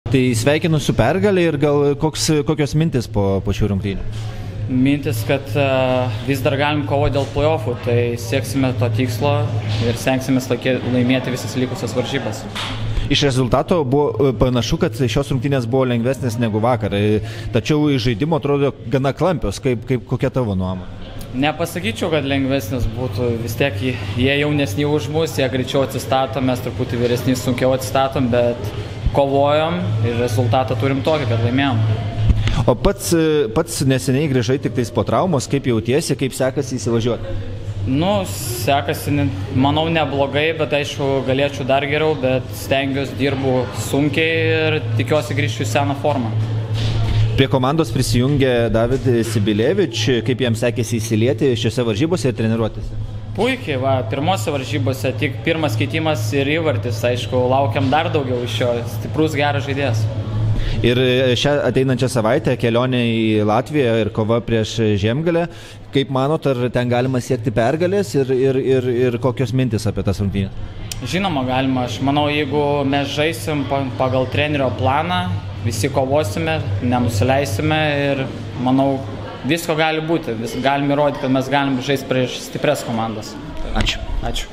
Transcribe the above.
Tai sveikinu su pergalė ir gal kokios mintis po šių rungtynių? Mintis, kad vis dar galim kovoti dėl playoffų, tai sieksime to tikslo ir stengsime laimėti visas likusias varžybas. Iš rezultato buvo panašu, kad šios rungtynės buvo lengvesnės negu vakar, tačiau iš žaidimo atrodo gana klampios, kokia tavo nuomonė? Nepasakyčiau, kad lengvesnis būtų, vis tiek jie jaunesni už mus, jie greičiau atsistato, mes truputį vyresni sunkiau atsistatom, bet kovojom ir rezultatą turim tokį, kad laimėjom. O pats neseniai grįžai tik tais po traumos, kaip jautiesi, kaip sekasi įsivažiuoti? Sekasi, manau, neblogai, bet aišku, galėčiau dar geriau, bet stengiuosi, dirbu sunkiai ir tikiuosi grįžti į seną formą. Prie komandos prisijungė David Sibilevič, kaip jam sekėsi įsilieti šiose varžybose ir treniruotis? Puikiai, pirmose varžybose tik pirmas keitimas ir įvartis, aišku, laukiam dar daugiau iš jo, stiprus geras žaidėjas. Ir šią ateinančią savaitę kelionė į Latviją ir kova prieš Žiemgalę. Kaip manot, ar ten galima siekti pergalės ir kokios mintis apie tas rungtynes? Žinoma, galima. Aš manau, jeigu mes žaisim pagal trenerio planą, visi kovosime, nenusileisime ir manau, visko gali būti. Galim įrodyti, kad mes galim žaisti prieš stipres komandas. Ačiū. Ačiū.